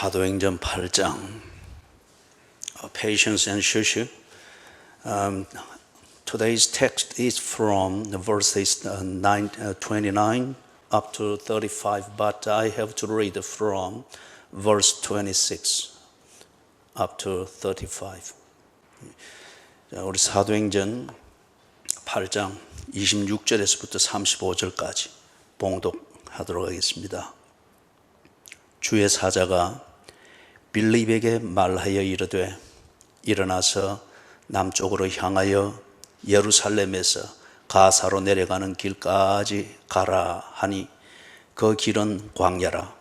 사도행전 8장 Patience and Shushu. Today's text is from the verses 29 up to 35, but I have to read from verse 26 up to 35. 우리 사도행전 8장 26절에서부터 35절까지 봉독하도록 하겠습니다. 주의 사자가 빌립에게 말하여 이르되 일어나서 남쪽으로 향하여 예루살렘에서 가사로 내려가는 길까지 가라 하니 그 길은 광야라.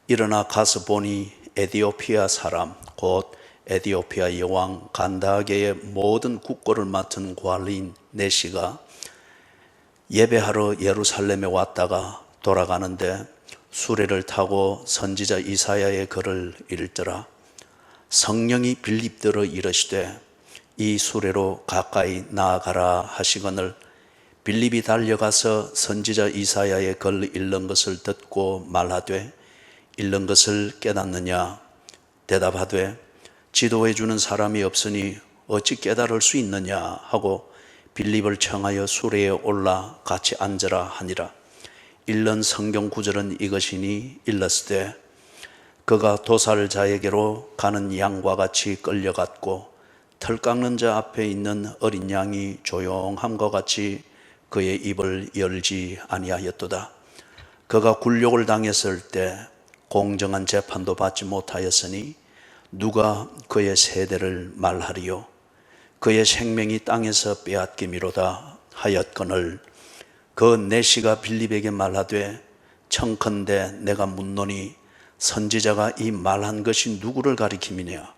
일어나 가서 보니 에디오피아 사람 곧 에디오피아 여왕 간다게의 모든 국고를 맡은 관리인 네시가 예배하러 예루살렘에 왔다가 돌아가는데 수레를 타고 선지자 이사야의 글을 읽더라. 성령이 빌립들어 이르시되 이 수레로 가까이 나아가라 하시거늘 빌립이 달려가서 선지자 이사야의 글 읽는 것을 듣고 말하되 읽는 것을 깨닫느냐? 대답하되 지도해 주는 사람이 없으니 어찌 깨달을 수 있느냐 하고 빌립을 청하여 수레에 올라 같이 앉으라 하니라. 읽는 성경 구절은 이것이니 일렀으되 그가 도살자에게로 가는 양과 같이 끌려갔고 털 깎는 자 앞에 있는 어린 양이 조용함과 같이 그의 입을 열지 아니하였도다. 그가 굴욕을 당했을 때 공정한 재판도 받지 못하였으니 누가 그의 세대를 말하리요? 그의 생명이 땅에서 빼앗김이로다 하였거늘 그 네시가 빌립에게 말하되 청컨대 내가 묻노니 선지자가 이 말한 것이 누구를 가리킴이냐?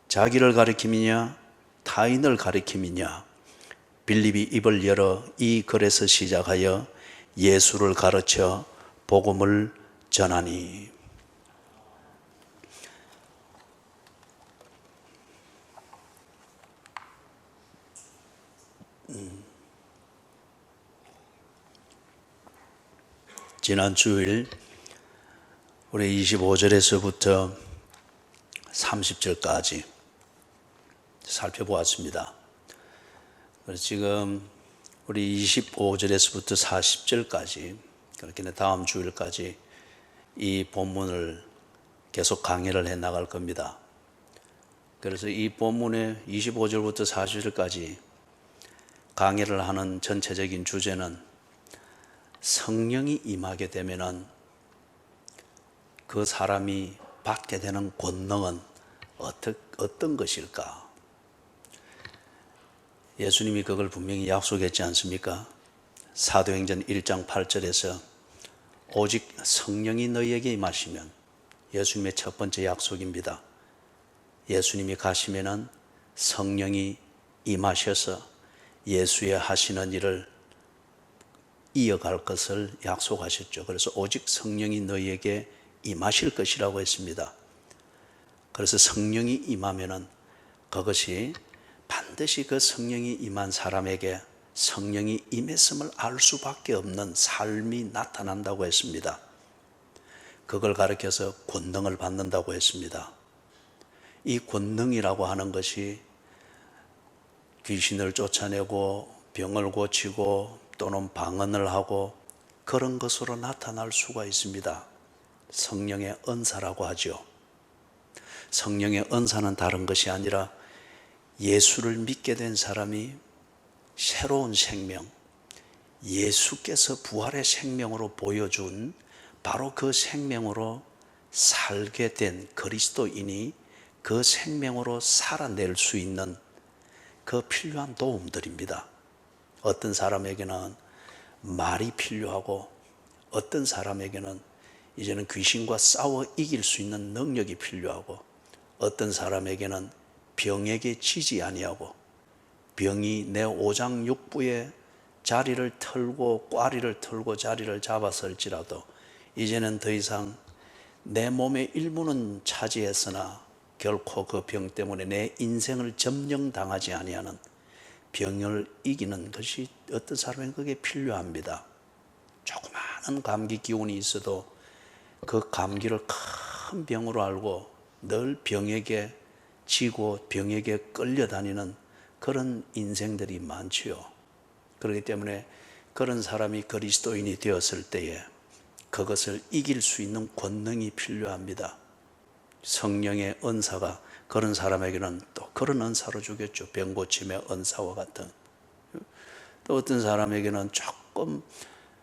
자기를 가리킴이냐? 타인을 가리킴이냐? 빌립이 입을 열어 이 글에서 시작하여 예수를 가르쳐 복음을 전하니. 지난 주일 우리 25절에서부터 30절까지 살펴보았습니다. 그래서 지금 우리 25절에서부터 40절까지 그렇게 다음 주일까지 이 본문을 계속 강의를 해 나갈 겁니다. 그래서 이 본문의 25절부터 40절까지 강의를 하는 전체적인 주제는 성령이 임하게 되면은 그 사람이 받게 되는 권능은 어떤 것일까? 예수님이 그걸 분명히 약속했지 않습니까? 사도행전 1장 8절에서 오직 성령이 너희에게 임하시면, 예수님의 첫 번째 약속입니다. 예수님이 가시면은 성령이 임하셔서 예수의 하시는 일을 이어갈 것을 약속하셨죠. 그래서 오직 성령이 너희에게 임하실 것이라고 했습니다. 그래서 성령이 임하면은 그것이 반드시 그 성령이 임한 사람에게 성령이 임했음을 알 수밖에 없는 삶이 나타난다고 했습니다. 그걸 가리켜서 권능을 받는다고 했습니다. 이 권능이라고 하는 것이 귀신을 쫓아내고 병을 고치고 또는 방언을 하고 그런 것으로 나타날 수가 있습니다. 성령의 은사라고 하죠. 성령의 은사는 다른 것이 아니라 예수를 믿게 된 사람이 새로운 생명, 예수께서 부활의 생명으로 보여준 바로 그 생명으로 살게 된 그리스도인이 그 생명으로 살아낼 수 있는 그 필요한 도움들입니다. 어떤 사람에게는 말이 필요하고 어떤 사람에게는 이제는 귀신과 싸워 이길 수 있는 능력이 필요하고 어떤 사람에게는 병에게 지지 아니하고 병이 내 오장육부에 자리를 털고 꽈리를 털고 자리를 잡았을지라도 이제는 더 이상 내 몸의 일부는 차지했으나 결코 그 병 때문에 내 인생을 점령당하지 아니하는 병을 이기는 것이 어떤 사람에게 그게 필요합니다. 조그마한 감기 기운이 있어도 그 감기를 큰 병으로 알고 늘 병에게 지고 병에게 끌려다니는 그런 인생들이 많지요. 그렇기 때문에 그런 사람이 그리스도인이 되었을 때에 그것을 이길 수 있는 권능이 필요합니다. 성령의 은사가 그런 사람에게는 또 그런 은사로 주겠죠. 병고침의 은사와 같은. 또 어떤 사람에게는 조금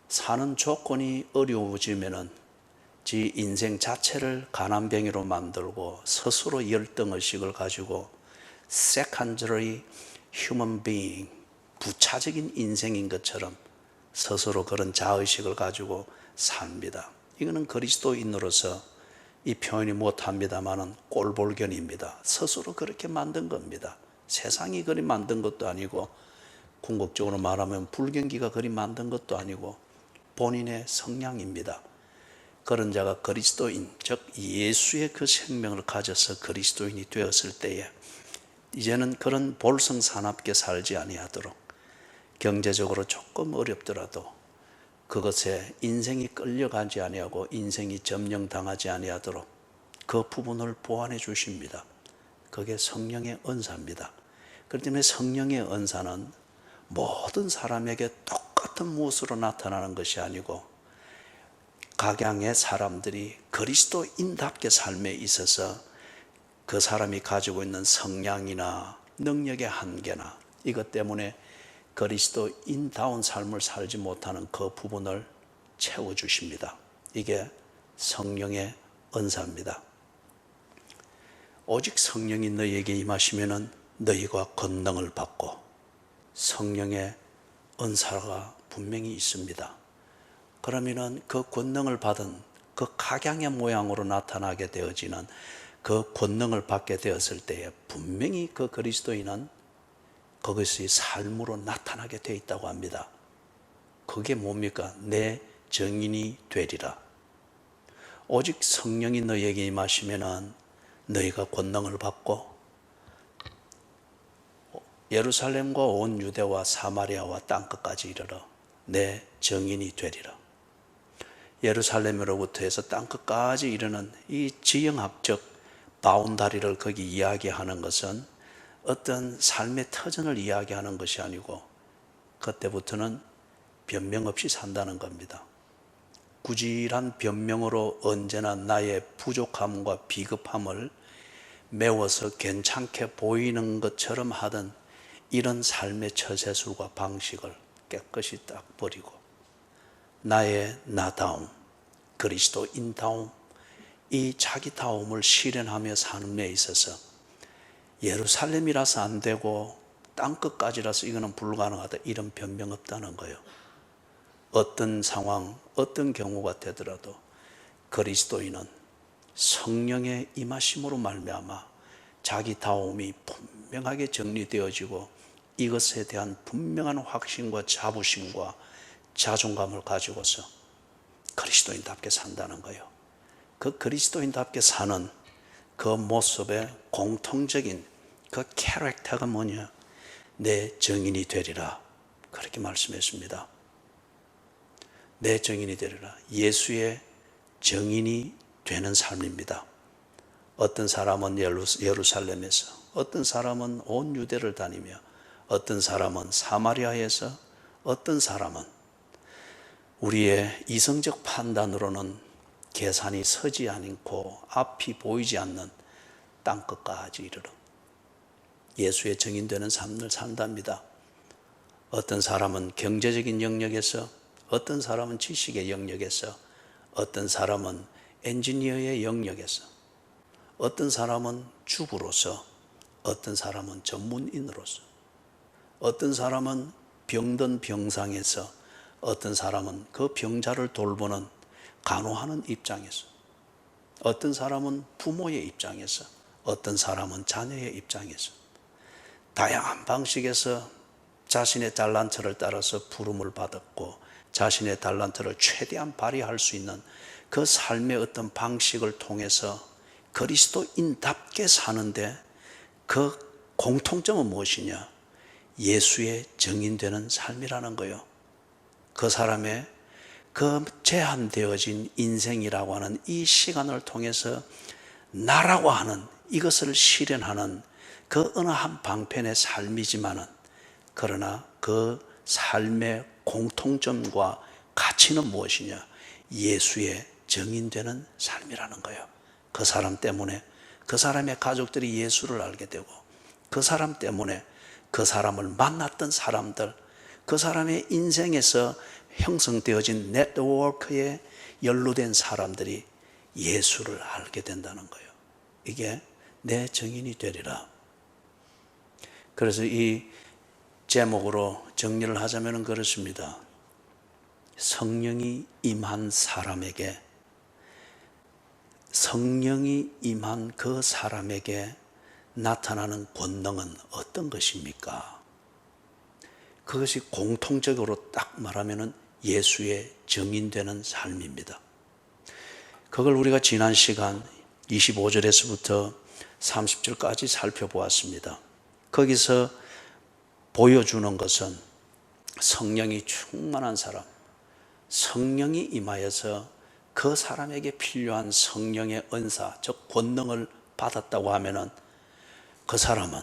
사는 조건이 어려워지면은 지 인생 자체를 가난뱅이로 만들고 스스로 열등의식을 가지고 secondary human being, 부차적인 인생인 것처럼 스스로 그런 자의식을 가지고 삽니다. 이거는 그리스도인으로서 이 표현이 못합니다만은 꼴볼견입니다. 스스로 그렇게 만든 겁니다. 세상이 그리 만든 것도 아니고 궁극적으로 말하면 불경기가 그리 만든 것도 아니고 본인의 성향입니다. 그런 자가 그리스도인, 즉 예수의 그 생명을 가져서 그리스도인이 되었을 때에 이제는 그런 볼성사납게 살지 아니하도록 경제적으로 조금 어렵더라도 그것에 인생이 끌려가지 아니하고 인생이 점령당하지 아니하도록 그 부분을 보완해 주십니다. 그게 성령의 은사입니다. 그렇기 때문에 성령의 은사는 모든 사람에게 똑같은 무엇으로 나타나는 것이 아니고 각양의 사람들이 그리스도인답게 삶에 있어서 그 사람이 가지고 있는 성향이나 능력의 한계나 이것 때문에 그리스도인다운 삶을 살지 못하는 그 부분을 채워주십니다. 이게 성령의 은사입니다. 오직 성령이 너희에게 임하시면 너희가 권능을 받고 성령의 은사가 분명히 있습니다. 그러면은 그 권능을 받은 그 각양의 모양으로 나타나게 되어지는 그 권능을 받게 되었을 때에 분명히 그 그리스도인은 그것이 삶으로 나타나게 되어 있다고 합니다. 그게 뭡니까? 내 증인이 되리라. 오직 성령이 너희에게 임하시면은 너희가 권능을 받고 예루살렘과 온 유대와 사마리아와 땅끝까지 이르러 내 증인이 되리라. 예루살렘으로부터 해서 땅끝까지 이르는 이 지형학적 바운다리를 거기 이야기하는 것은 어떤 삶의 터전을 이야기하는 것이 아니고 그때부터는 변명 없이 산다는 겁니다. 구질한 변명으로 언제나 나의 부족함과 비급함을 메워서 괜찮게 보이는 것처럼 하던 이런 삶의 처세술과 방식을 깨끗이 딱 버리고 나의 나다움, 그리스도인다움, 이 자기다움을 실현하며 사는 데 있어서 예루살렘이라서 안 되고 땅끝까지라서 이거는 불가능하다 이런 변명 없다는 거예요. 어떤 상황, 어떤 경우가 되더라도 그리스도인은 성령의 임하심으로 말미암아 자기다움이 분명하게 정리되어지고 이것에 대한 분명한 확신과 자부심과 자존감을 가지고서 그리스도인답게 산다는 거예요. 그 그리스도인답게 사는 그 모습의 공통적인 그 캐릭터가 뭐냐? 내 증인이 되리라. 그렇게 말씀했습니다. 내 증인이 되리라. 예수의 증인이 되는 삶입니다. 어떤 사람은 예루살렘에서, 어떤 사람은 온 유대를 다니며, 어떤 사람은 사마리아에서, 어떤 사람은 우리의 이성적 판단으로는 계산이 서지 않고 앞이 보이지 않는 땅끝까지 이르러 예수의 증인되는 삶을 산답니다. 어떤 사람은 경제적인 영역에서, 어떤 사람은 지식의 영역에서, 어떤 사람은 엔지니어의 영역에서, 어떤 사람은 주부로서, 어떤 사람은 전문인으로서, 어떤 사람은 병든 병상에서, 어떤 사람은 그 병자를 돌보는 간호하는 입장에서, 어떤 사람은 부모의 입장에서, 어떤 사람은 자녀의 입장에서 다양한 방식에서 자신의 달란트를 따라서 부름을 받았고 자신의 달란트를 최대한 발휘할 수 있는 그 삶의 어떤 방식을 통해서 그리스도인답게 사는데 그 공통점은 무엇이냐? 예수의 증인되는 삶이라는 거예요. 그 사람의 그 제한되어진 인생이라고 하는 이 시간을 통해서 나라고 하는 이것을 실현하는 그 어느 한 방편의 삶이지만은, 그러나 그 삶의 공통점과 가치는 무엇이냐? 예수의 증인되는 삶이라는 거예요. 그 사람 때문에 그 사람의 가족들이 예수를 알게 되고, 그 사람 때문에 그 사람을 만났던 사람들, 그 사람의 인생에서 형성되어진 네트워크에 연루된 사람들이 예수를 알게 된다는 거예요. 이게 내 증인이 되리라. 그래서 이 제목으로 정리를 하자면 그렇습니다. 성령이 임한 사람에게, 성령이 임한 그 사람에게 나타나는 권능은 어떤 것입니까? 그것이 공통적으로 딱 말하면 예수의 증인되는 삶입니다. 그걸 우리가 지난 시간 25절에서부터 30절까지 살펴보았습니다. 거기서 보여주는 것은 성령이 충만한 사람, 성령이 임하여서 그 사람에게 필요한 성령의 은사, 즉 권능을 받았다고 하면은 그 사람은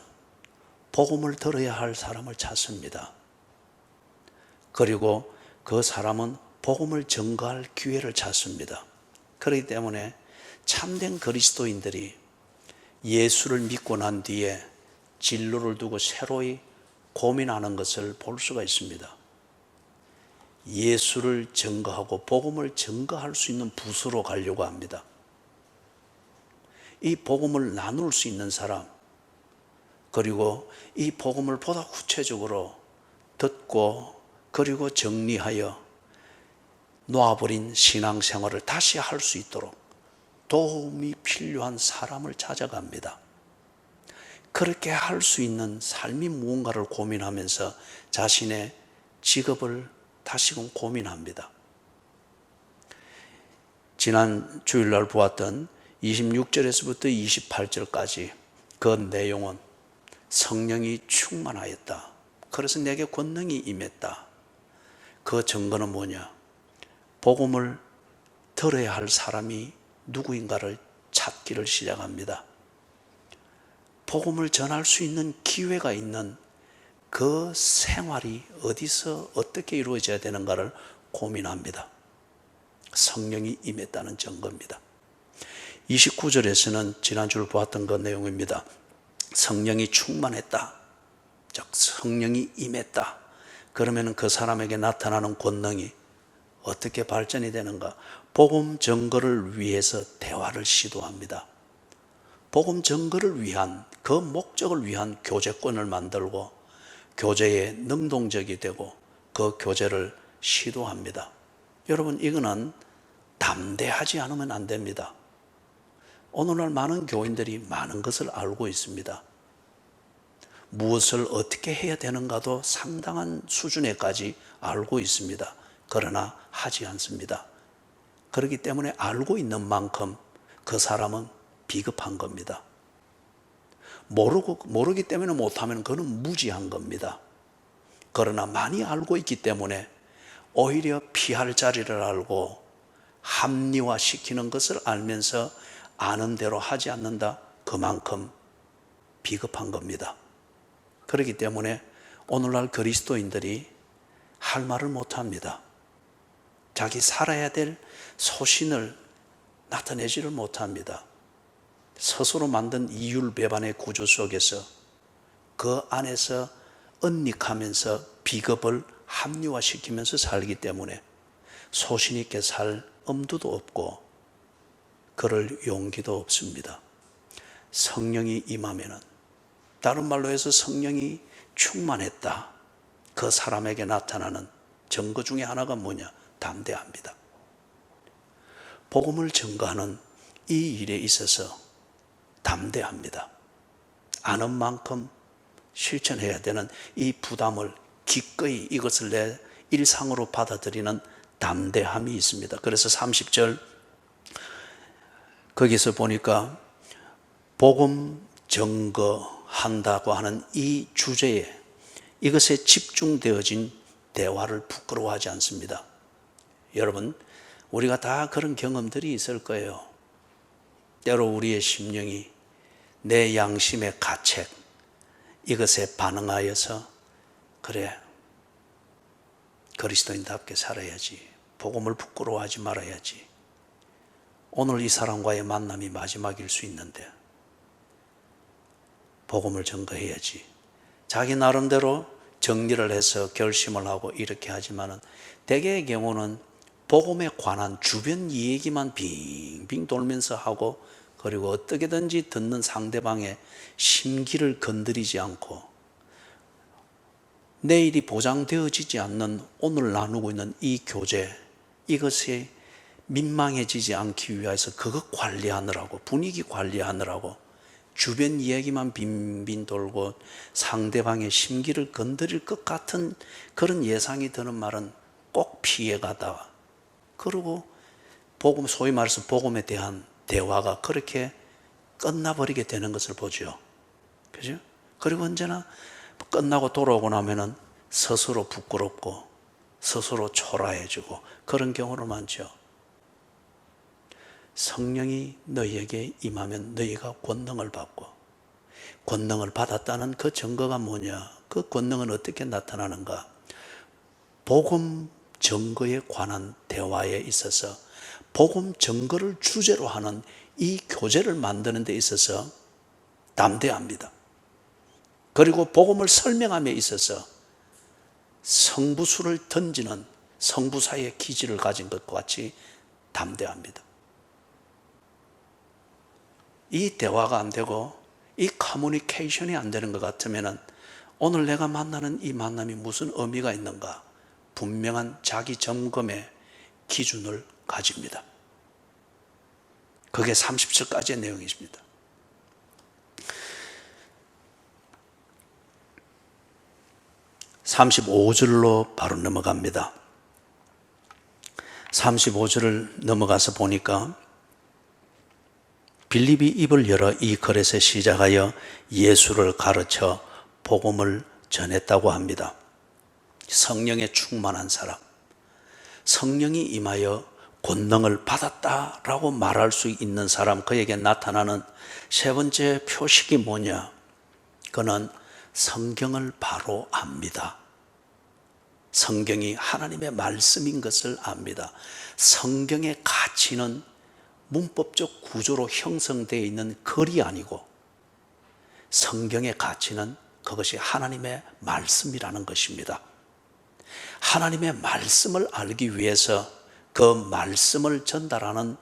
복음을 들어야 할 사람을 찾습니다. 그리고 그 사람은 복음을 전가할 기회를 찾습니다. 그렇기 때문에 참된 그리스도인들이 예수를 믿고 난 뒤에 진로를 두고 새로이 고민하는 것을 볼 수가 있습니다. 예수를 전가하고 복음을 전가할 수 있는 부서로 가려고 합니다. 이 복음을 나눌 수 있는 사람, 그리고 이 복음을 보다 구체적으로 듣고 그리고 정리하여 놓아버린 신앙생활을 다시 할 수 있도록 도움이 필요한 사람을 찾아갑니다. 그렇게 할 수 있는 삶이 무언가를 고민하면서 자신의 직업을 다시금 고민합니다. 지난 주일날 보았던 26절에서부터 28절까지 그 내용은 성령이 충만하였다. 그래서 내게 권능이 임했다. 그 증거는 뭐냐? 복음을 들어야 할 사람이 누구인가를 찾기를 시작합니다. 복음을 전할 수 있는 기회가 있는 그 생활이 어디서 어떻게 이루어져야 되는가를 고민합니다. 성령이 임했다는 증거입니다. 29절에서는 지난주를 보았던 그 내용입니다. 성령이 충만했다. 즉 성령이 임했다. 그러면 그 사람에게 나타나는 권능이 어떻게 발전이 되는가? 복음 전거를 위해서 대화를 시도합니다. 복음 전거를 위한, 그 목적을 위한 교제권을 만들고 교제에 능동적이 되고 그 교제를 시도합니다. 여러분, 이거는 담대하지 않으면 안 됩니다. 오늘날 많은 교인들이 많은 것을 알고 있습니다. 무엇을 어떻게 해야 되는가도 상당한 수준에까지 알고 있습니다. 그러나 하지 않습니다. 그렇기 때문에 알고 있는 만큼 그 사람은 비겁한 겁니다. 모르기 때문에 못하면 그는 무지한 겁니다. 그러나 많이 알고 있기 때문에 오히려 피할 자리를 알고 합리화시키는 것을 알면서 아는 대로 하지 않는다. 그만큼 비겁한 겁니다. 그렇기 때문에 오늘날 그리스도인들이 할 말을 못합니다. 자기 살아야 될 소신을 나타내지를 못합니다. 스스로 만든 이율배반의 구조 속에서 그 안에서 은닉하면서 비겁을 합리화시키면서 살기 때문에 소신 있게 살 엄두도 없고 그럴 용기도 없습니다. 성령이 임하면은, 다른 말로 해서 성령이 충만했다. 그 사람에게 나타나는 증거 중에 하나가 뭐냐? 담대합니다. 복음을 증거하는 이 일에 있어서 담대합니다. 아는 만큼 실천해야 되는 이 부담을 기꺼이 이것을 내 일상으로 받아들이는 담대함이 있습니다. 그래서 30절 거기서 보니까 복음 증거한다고 하는 이 주제에, 이것에 집중되어진 대화를 부끄러워하지 않습니다. 여러분, 우리가 다 그런 경험들이 있을 거예요. 때로 우리의 심령이 내 양심의 가책, 이것에 반응하여서 그래, 그리스도인답게 살아야지, 복음을 부끄러워하지 말아야지, 오늘 이 사람과의 만남이 마지막일 수 있는데 복음을 전거해야지, 자기 나름대로 정리를 해서 결심을 하고 이렇게 하지만은 대개의 경우는 복음에 관한 주변 이야기만 빙빙 돌면서 하고, 그리고 어떻게든지 듣는 상대방의 심기를 건드리지 않고 내일이 보장되어지지 않는 오늘 나누고 있는 이 교제, 이것이 민망해지지 않기 위해서 그것 관리하느라고, 분위기 관리하느라고 주변 이야기만 빈빈 돌고 상대방의 심기를 건드릴 것 같은 그런 예상이 드는 말은 꼭 피해가다. 그리고 복음, 소위 말해서 복음에 대한 대화가 그렇게 끝나버리게 되는 것을 보죠. 그죠? 그리고 언제나 끝나고 돌아오고 나면은 스스로 부끄럽고 스스로 초라해지고 그런 경우는 많죠. 성령이 너희에게 임하면 너희가 권능을 받고, 권능을 받았다는 그 증거가 뭐냐? 그 권능은 어떻게 나타나는가? 복음 증거에 관한 대화에 있어서 복음 증거를 주제로 하는 이 교제를 만드는 데 있어서 담대합니다. 그리고 복음을 설명함에 있어서 성부수를 던지는 성부사의 기질을 가진 것과 같이 담대합니다. 이 대화가 안 되고 이 커뮤니케이션이 안 되는 것 같으면 오늘 내가 만나는 이 만남이 무슨 의미가 있는가? 분명한 자기 점검의 기준을 가집니다. 그게 30절까지의 내용이십니다. 35절로 바로 넘어갑니다. 35절을 넘어가서 보니까 빌립이 입을 열어 이 거렛에 시작하여 예수를 가르쳐 복음을 전했다고 합니다. 성령에 충만한 사람, 성령이 임하여 권능을 받았다라고 말할 수 있는 사람, 그에게 나타나는 세 번째 표식이 뭐냐? 그는 성경을 바로 압니다. 성경이 하나님의 말씀인 것을 압니다. 성경의 가치는 문법적 구조로 형성되어 있는 글이 아니고 성경의 가치는 그것이 하나님의 말씀이라는 것입니다. 하나님의 말씀을 알기 위해서 그 말씀을 전달하는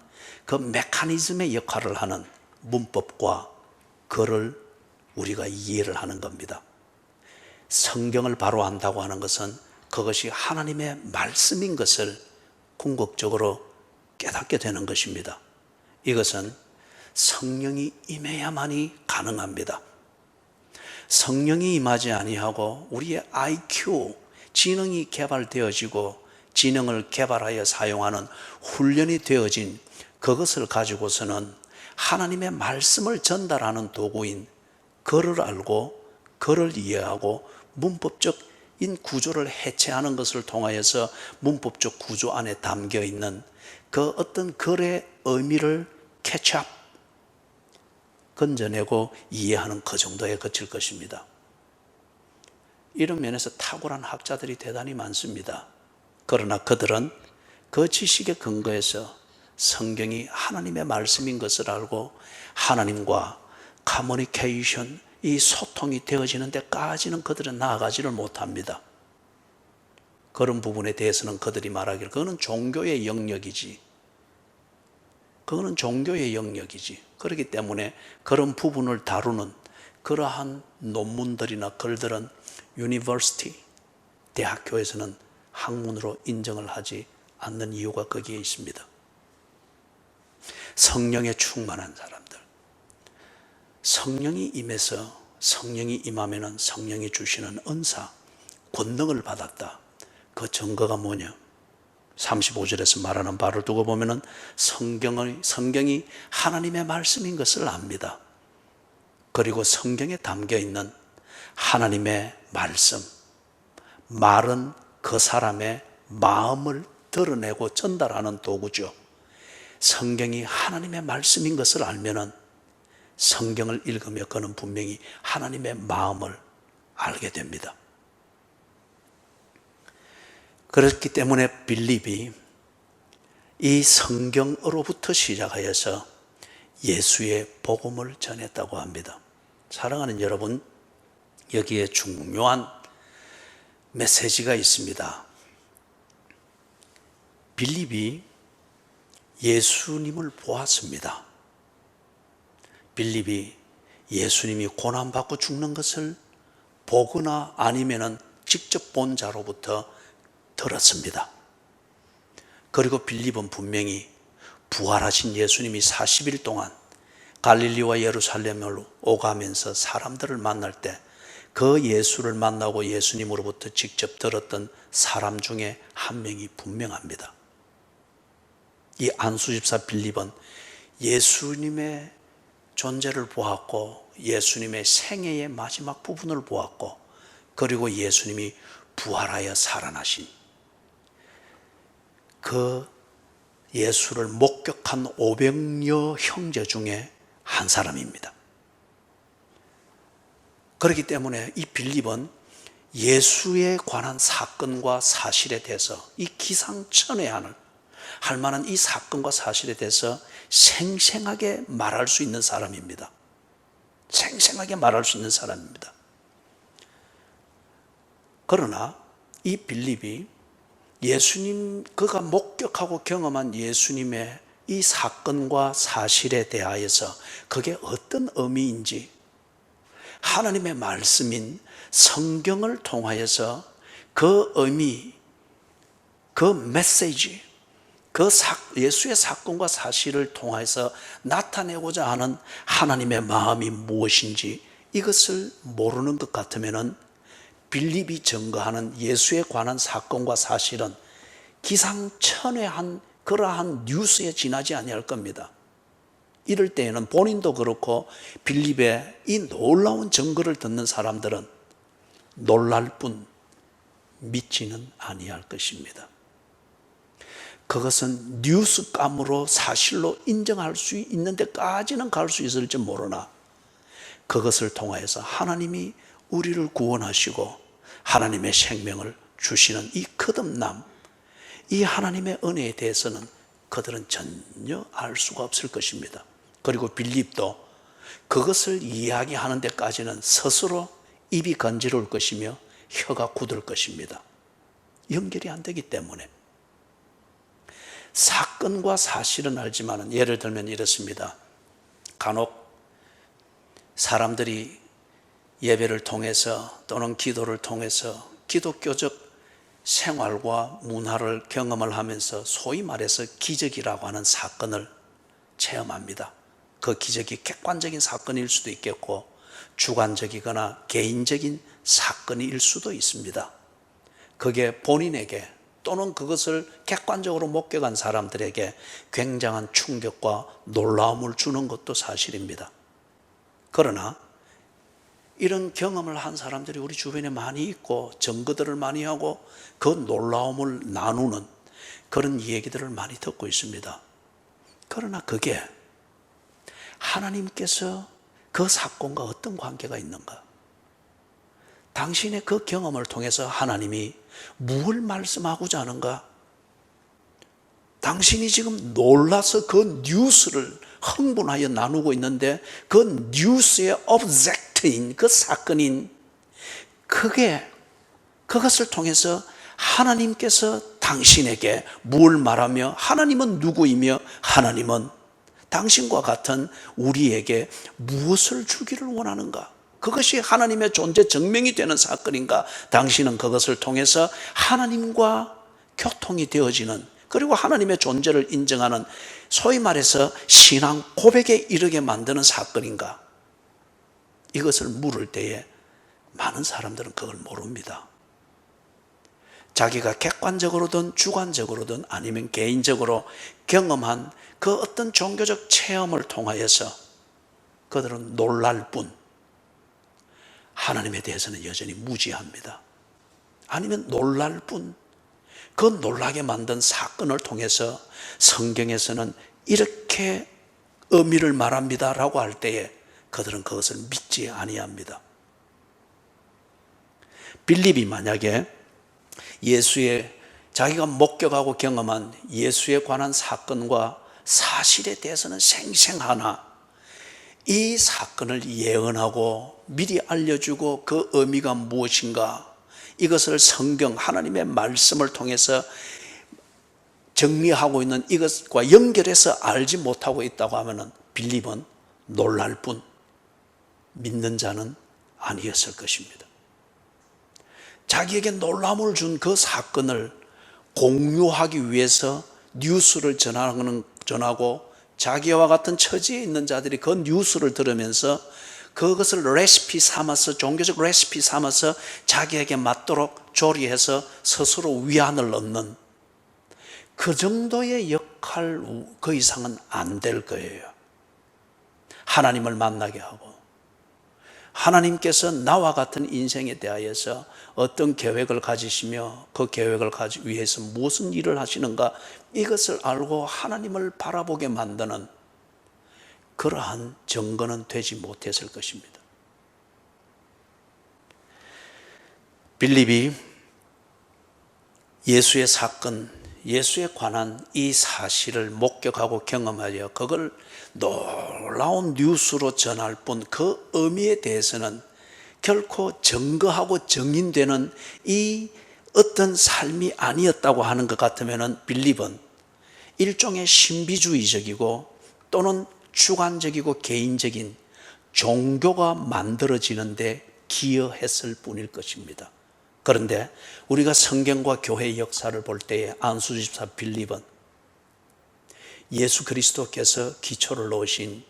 그 메커니즘의 역할을 하는 문법과 글을 우리가 이해를 하는 겁니다. 성경을 바로 안다고 하는 것은 그것이 하나님의 말씀인 것을 궁극적으로 깨닫게 되는 것입니다. 이것은 성령이 임해야만이 가능합니다. 성령이 임하지 아니하고 우리의 IQ, 지능이 개발되어지고 지능을 개발하여 사용하는 훈련이 되어진 그것을 가지고서는 하나님의 말씀을 전달하는 도구인 글을 알고 글을 이해하고 문법적인 구조를 해체하는 것을 통하여서 문법적 구조 안에 담겨 있는 그 어떤 글의 의미를 캐치업, 건져내고 이해하는 그 정도에 그칠 것입니다. 이런 면에서 탁월한 학자들이 대단히 많습니다. 그러나 그들은 그 지식에 근거해서 성경이 하나님의 말씀인 것을 알고 하나님과 커뮤니케이션, 이 소통이 되어지는 데까지는 그들은 나아가지를 못합니다. 그런 부분에 대해서는 그들이 말하기를 그거는 종교의 영역이지. 그거는 종교의 영역이지. 그렇기 때문에 그런 부분을 다루는 그러한 논문들이나 글들은 유니버시티, 대학교에서는 학문으로 인정을 하지 않는 이유가 거기에 있습니다. 성령에 충만한 사람들, 성령이 임해서 성령이 임하면 성령이 주시는 은사, 권능을 받았다. 그 증거가 뭐냐? 35절에서 말하는 바를 두고 보면 성경이 하나님의 말씀인 것을 압니다. 그리고 성경에 담겨 있는 하나님의 말씀, 말은 그 사람의 마음을 드러내고 전달하는 도구죠. 성경이 하나님의 말씀인 것을 알면은 성경을 읽으며 그는 분명히 하나님의 마음을 알게 됩니다. 그렇기 때문에 빌립이 이 성경으로부터 시작하여서 예수의 복음을 전했다고 합니다. 사랑하는 여러분, 여기에 중요한 메시지가 있습니다. 빌립이 예수님을 보았습니다. 빌립이 예수님이 고난받고 죽는 것을 보거나 아니면은 직접 본 자로부터 들었습니다. 그리고 빌립은 분명히 부활하신 예수님이 40일 동안 갈릴리와 예루살렘을 오가면서 사람들을 만날 때 그 예수를 만나고 예수님으로부터 직접 들었던 사람 중에 한 명이 분명합니다. 이 안수집사 빌립은 예수님의 존재를 보았고 예수님의 생애의 마지막 부분을 보았고 그리고 예수님이 부활하여 살아나신 그 예수를 목격한 500여 형제 중에 한 사람입니다. 그렇기 때문에 이 빌립은 예수에 관한 사건과 사실에 대해서 이 기상천외한을 할 만한 이 사건과 사실에 대해서 생생하게 말할 수 있는 사람입니다. 생생하게 말할 수 있는 사람입니다. 그러나 이 빌립이 예수님, 그가 목격하고 경험한 예수님의 이 사건과 사실에 대하여서 그게 어떤 의미인지 하나님의 말씀인 성경을 통하여서 그 의미, 그 메시지, 예수의 사건과 사실을 통해서 나타내고자 하는 하나님의 마음이 무엇인지 이것을 모르는 것 같으면 빌립이 증거하는 예수에 관한 사건과 사실은 기상천외한 그러한 뉴스에 지나지 아니할 겁니다. 이럴 때에는 본인도 그렇고 빌립의 이 놀라운 증거를 듣는 사람들은 놀랄 뿐 믿지는 아니할 것입니다. 그것은 뉴스감으로 사실로 인정할 수 있는 데까지는 갈 수 있을지 모르나 그것을 통하여서 하나님이 우리를 구원하시고 하나님의 생명을 주시는 이 거듭남, 이 하나님의 은혜에 대해서는 그들은 전혀 알 수가 없을 것입니다. 그리고 빌립도 그것을 이야기하는 데까지는 스스로 입이 간지러울 것이며 혀가 굳을 것입니다. 연결이 안 되기 때문에. 사건과 사실은 알지만 예를 들면 이렇습니다. 간혹 사람들이 예배를 통해서 또는 기도를 통해서 기독교적 생활과 문화를 경험을 하면서 소위 말해서 기적이라고 하는 사건을 체험합니다. 그 기적이 객관적인 사건일 수도 있겠고 주관적이거나 개인적인 사건일 수도 있습니다. 그게 본인에게 또는 그것을 객관적으로 목격한 사람들에게 굉장한 충격과 놀라움을 주는 것도 사실입니다. 그러나 이런 경험을 한 사람들이 우리 주변에 많이 있고 증거들을 많이 하고 그 놀라움을 나누는 그런 얘기들을 많이 듣고 있습니다. 그러나 그게 하나님께서 그 사건과 어떤 관계가 있는가? 당신의 그 경험을 통해서 하나님이 무엇을 말씀하고자 하는가? 당신이 지금 놀라서 그 뉴스를 흥분하여 나누고 있는데 그 뉴스의 오브젝트인 그 사건인 그것을 통해서 하나님께서 당신에게 뭘 말하며 하나님은 누구이며 하나님은 당신과 같은 우리에게 무엇을 주기를 원하는가? 그것이 하나님의 존재 증명이 되는 사건인가? 당신은 그것을 통해서 하나님과 교통이 되어지는 그리고 하나님의 존재를 인정하는 소위 말해서 신앙 고백에 이르게 만드는 사건인가? 이것을 물을 때에 많은 사람들은 그걸 모릅니다. 자기가 객관적으로든 주관적으로든 아니면 개인적으로 경험한 그 어떤 종교적 체험을 통하여서 그들은 놀랄 뿐 하나님에 대해서는 여전히 무지합니다. 아니면 놀랄 뿐 그 놀라게 만든 사건을 통해서 성경에서는 이렇게 의미를 말합니다라고 할 때에 그들은 그것을 믿지 아니합니다. 빌립이 만약에 자기가 목격하고 경험한 예수에 관한 사건과 사실에 대해서는 생생하나 이 사건을 예언하고 미리 알려주고 그 의미가 무엇인가, 이것을 성경 하나님의 말씀을 통해서 정리하고 있는 이것과 연결해서 알지 못하고 있다고 하면 빌립은 놀랄 뿐 믿는 자는 아니었을 것입니다. 자기에게 놀람을 준 그 사건을 공유하기 위해서 뉴스를 전하고 자기와 같은 처지에 있는 자들이 그 뉴스를 들으면서 그것을 레시피 삼아서, 종교적 레시피 삼아서 자기에게 맞도록 조리해서 스스로 위안을 얻는 그 정도의 역할, 그 이상은 안 될 거예요. 하나님을 만나게 하고 하나님께서 나와 같은 인생에 대하여서 어떤 계획을 가지시며 그 계획을 위해서 무슨 일을 하시는가, 이것을 알고 하나님을 바라보게 만드는 그러한 증거는 되지 못했을 것입니다. 빌립이 예수의 사건, 예수에 관한 이 사실을 목격하고 경험하여 그걸 놀라운 뉴스로 전할 뿐 그 의미에 대해서는 결코 증거하고 정인되는 이 어떤 삶이 아니었다고 하는 것 같으면 빌립은 일종의 신비주의적이고 또는 주관적이고 개인적인 종교가 만들어지는데 기여했을 뿐일 것입니다. 그런데 우리가 성경과 교회의 역사를 볼 때에 안수집사 빌립은 예수 그리스도께서 기초를 놓으신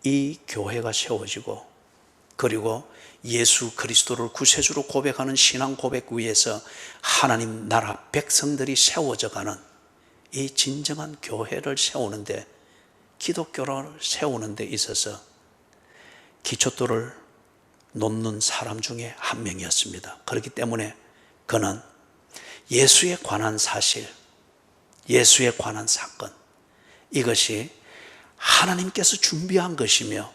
이 교회가 세워지고 그리고 예수 그리스도를 구세주로 고백하는 신앙 고백 위에서 하나님 나라 백성들이 세워져가는 이 진정한 교회를 세우는데, 기독교를 세우는 데 있어서 기초돌을 놓는 사람 중에 한 명이었습니다. 그렇기 때문에 그는 예수에 관한 사실, 예수에 관한 사건, 이것이 하나님께서 준비한 것이며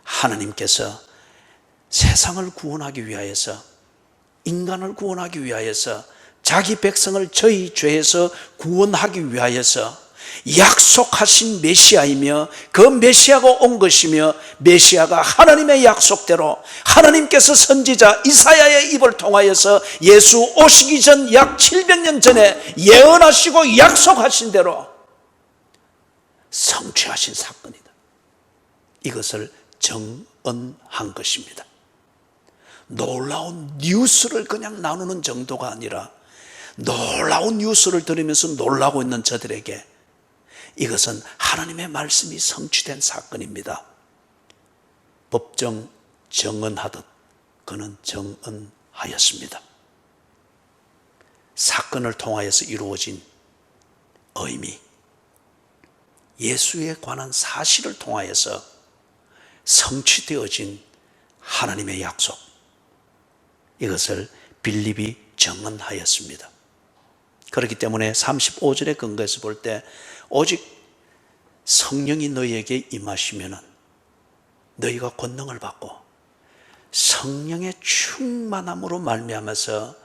하나님께서 세상을 구원하기 위하여서, 인간을 구원하기 위하여서, 자기 백성을 저희 죄에서 구원하기 위하여서 약속하신 메시아이며 그 메시아가 온 것이며, 메시아가 하나님의 약속대로 하나님께서 선지자 이사야의 입을 통하여서 예수 오시기 전 약 700년 전에 예언하시고 약속하신 대로 성취하신 사건이다. 이것을 정언한 것입니다. 놀라운 뉴스를 그냥 나누는 정도가 아니라 놀라운 뉴스를 들으면서 놀라고 있는 저들에게 이것은 하나님의 말씀이 성취된 사건입니다. 법정 정언하듯 그는 정언하였습니다. 사건을 통하여서 이루어진 의미, 예수에 관한 사실을 통하여서 성취되어진 하나님의 약속, 이것을 빌립이 정언하였습니다. 그렇기 때문에 35절의 근거에서 볼 때 오직 성령이 너희에게 임하시면 너희가 권능을 받고 성령의 충만함으로 말미암아서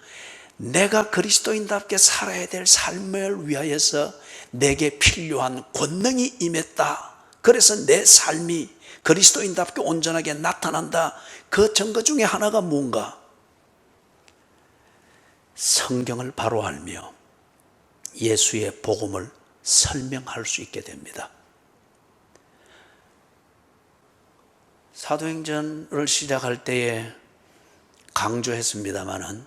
내가 그리스도인답게 살아야 될 삶을 위하여서 내게 필요한 권능이 임했다. 그래서 내 삶이 그리스도인답게 온전하게 나타난다. 그 증거 중에 하나가 뭔가? 성경을 바로 알며 예수의 복음을 설명할 수 있게 됩니다. 사도행전을 시작할 때에 강조했습니다마는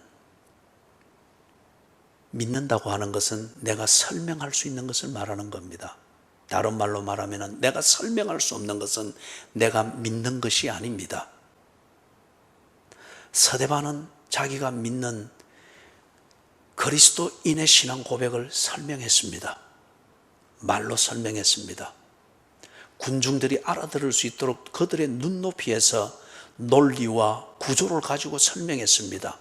믿는다고 하는 것은 내가 설명할 수 있는 것을 말하는 겁니다. 다른 말로 말하면 내가 설명할 수 없는 것은 내가 믿는 것이 아닙니다. 서대반은 자기가 믿는 그리스도인의 신앙 고백을 설명했습니다. 말로 설명했습니다. 군중들이 알아들을 수 있도록 그들의 눈높이에서 논리와 구조를 가지고 설명했습니다.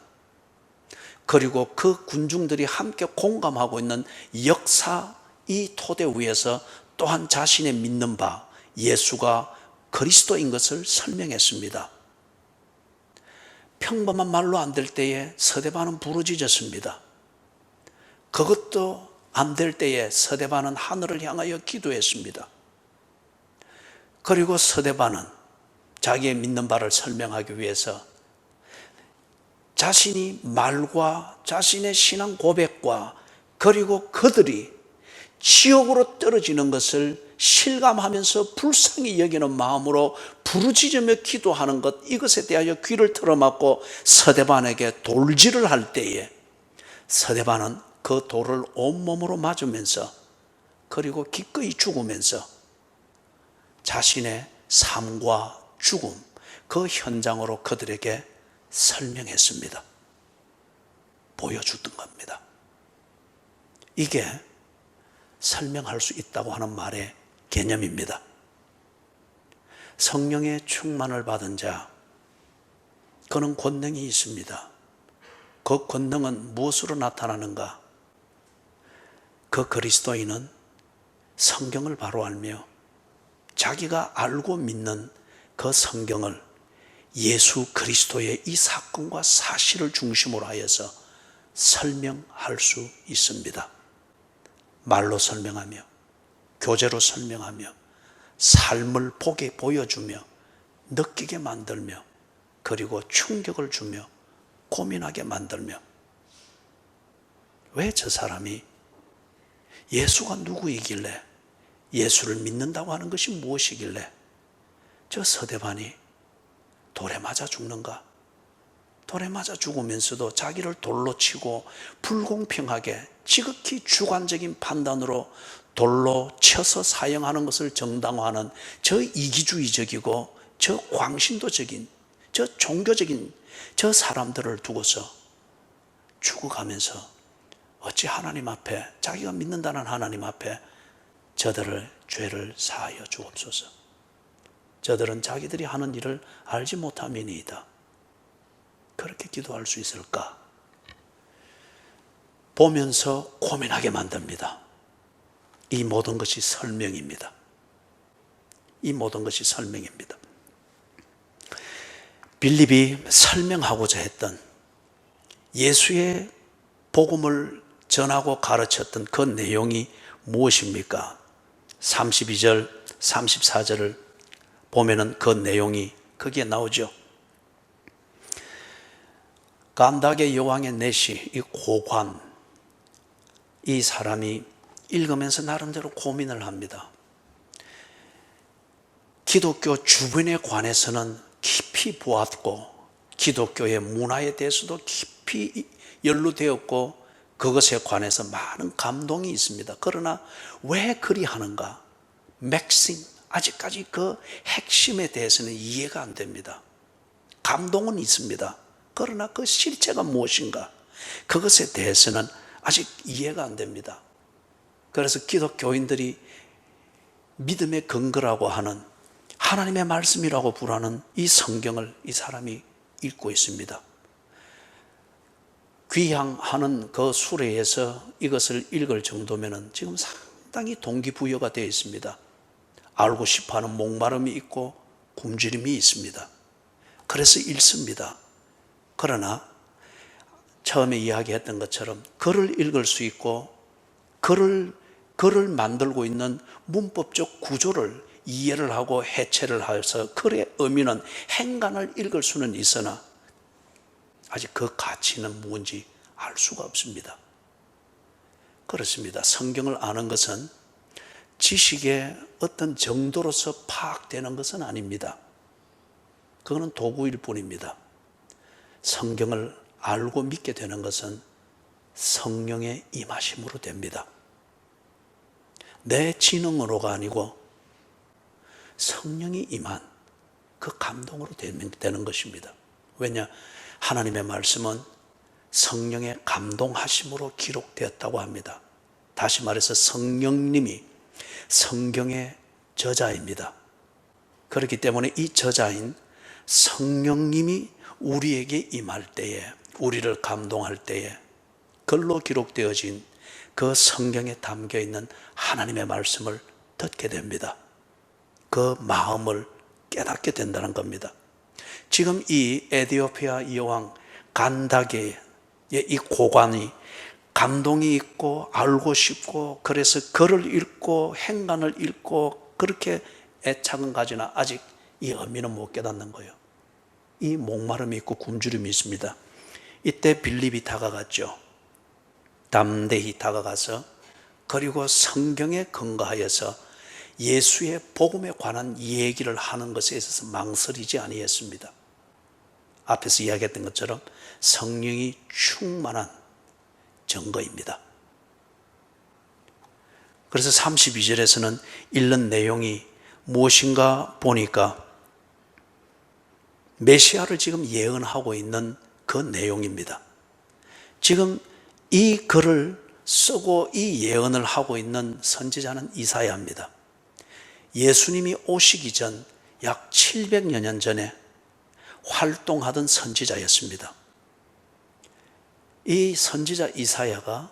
그리고 그 군중들이 함께 공감하고 있는 역사 이 토대 위에서 또한 자신의 믿는 바 예수가 그리스도인 것을 설명했습니다. 평범한 말로 안 될 때에 서대반은 부르짖었습니다. 그것도 안 될 때에 서대반은 하늘을 향하여 기도했습니다. 그리고 서대반은 자기의 믿는 바를 설명하기 위해서 자신이 말과 자신의 신앙 고백과 그리고 그들이 지옥으로 떨어지는 것을 실감하면서 불쌍히 여기는 마음으로 부르짖으며 기도하는 것, 이것에 대하여 귀를 틀어막고 서대반에게 돌질을 할 때에 서대반은 그 돌을 온몸으로 맞으면서 그리고 기꺼이 죽으면서 자신의 삶과 죽음, 그 현장으로 그들에게 설명했습니다. 보여주던 겁니다. 이게 설명할 수 있다고 하는 말의 개념입니다. 성령의 충만을 받은 자, 그는 권능이 있습니다. 그 권능은 무엇으로 나타나는가? 그 그리스도인은 성경을 바로 알며 자기가 알고 믿는 그 성경을 예수 그리스도의 이 사건과 사실을 중심으로 하여서 설명할 수 있습니다. 말로 설명하며 교제로 설명하며 삶을 보게 보여주며 느끼게 만들며 그리고 충격을 주며 고민하게 만들며 왜 저 사람이 예수가 누구이길래 예수를 믿는다고 하는 것이 무엇이길래 저 서대반이 돌에 맞아 죽는가? 돌에 맞아 죽으면서도 자기를 돌로 치고 불공평하게 지극히 주관적인 판단으로 돌로 쳐서 사형하는 것을 정당화하는 저 이기주의적이고 저 광신도적인 저 종교적인 저 사람들을 두고서 죽어가면서 어찌 하나님 앞에 자기가 믿는다는 하나님 앞에 저들을 죄를 사하여 주옵소서. 저들은 자기들이 하는 일을 알지 못함이니이다. 그렇게 기도할 수 있을까? 보면서 고민하게 만듭니다. 이 모든 것이 설명입니다. 이 모든 것이 설명입니다. 빌립이 설명하고자 했던 예수의 복음을 전하고 가르쳤던 그 내용이 무엇입니까? 32절, 34절을 보면은 그 내용이 거기에 나오죠. 간닥의 여왕의 내시, 이 고관, 이 사람이 읽으면서 나름대로 고민을 합니다. 기독교 주변에 관해서는 깊이 보았고 기독교의 문화에 대해서도 깊이 연루되었고 그것에 관해서 많은 감동이 있습니다. 그러나 왜 그리 하는가? 맥심, 아직까지 그 핵심에 대해서는 이해가 안 됩니다. 감동은 있습니다. 그러나 그 실체가 무엇인가? 그것에 대해서는 아직 이해가 안 됩니다. 그래서 기독교인들이 믿음의 근거라고 하는 하나님의 말씀이라고 부르는 이 성경을 이 사람이 읽고 있습니다. 귀향하는 그 수레에서 이것을 읽을 정도면 지금 상당히 동기부여가 되어 있습니다. 알고 싶어하는 목마름이 있고 굶주림이 있습니다. 그래서 읽습니다. 그러나 처음에 이야기했던 것처럼 글을 읽을 수 있고 글을 만들고 있는 문법적 구조를 이해를 하고 해체를 해서 글의 의미는 행간을 읽을 수는 있으나 아직 그 가치는 무엇인지 알 수가 없습니다. 그렇습니다. 성경을 아는 것은 지식의 어떤 정도로서 파악되는 것은 아닙니다. 그거는 도구일 뿐입니다. 성경을 알고 믿게 되는 것은 성령의 임하심으로 됩니다. 내 지능으로가 아니고 성령이 임한 그 감동으로 되는 것입니다. 왜냐? 하나님의 말씀은 성령의 감동하심으로 기록되었다고 합니다. 다시 말해서 성령님이 성경의 저자입니다. 그렇기 때문에 이 저자인 성령님이 우리에게 임할 때에 우리를 감동할 때에 글로 기록되어진 그 성경에 담겨있는 하나님의 말씀을 듣게 됩니다. 그 마음을 깨닫게 된다는 겁니다. 지금 이 에디오피아 여왕 간다게의 이 고관이 감동이 있고 알고 싶고 그래서 글을 읽고 행간을 읽고 그렇게 애착은 가지나 아직 이 의미는 못 깨닫는 거예요. 이 목마름이 있고 굶주림이 있습니다. 이때 빌립이 다가갔죠. 담대히 다가가서 그리고 성경에 근거하여서 예수의 복음에 관한 얘기를 하는 것에 있어서 망설이지 아니했습니다. 앞에서 이야기했던 것처럼 성령이 충만한 증거입니다. 그래서 32절에서는 읽는 내용이 무엇인가 보니까 메시아를 지금 예언하고 있는 그 내용입니다. 지금 이 글을 쓰고 이 예언을 하고 있는 선지자는 이사야입니다. 예수님이 오시기 전 약 700여 년 전에 활동하던 선지자였습니다. 이 선지자 이사야가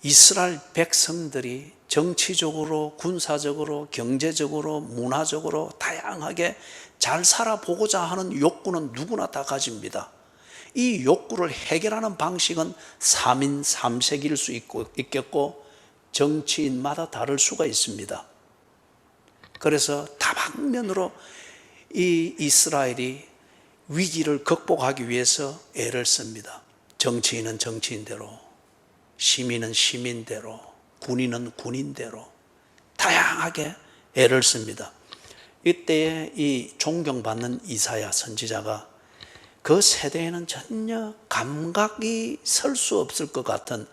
이스라엘 백성들이 정치적으로, 군사적으로, 경제적으로, 문화적으로 다양하게 잘 살아보고자 하는 욕구는 누구나 다 가집니다. 이 욕구를 해결하는 방식은 3인 3색일 수 있겠고 정치인마다 다를 수가 있습니다. 그래서 다방면으로 이 이스라엘이 위기를 극복하기 위해서 애를 씁니다. 정치인은 정치인대로, 시민은 시민대로, 군인은 군인대로 다양하게 애를 씁니다. 이때에 이 존경받는 이사야 선지자가 그 세대에는 전혀 감각이 설 수 없을 것 같은,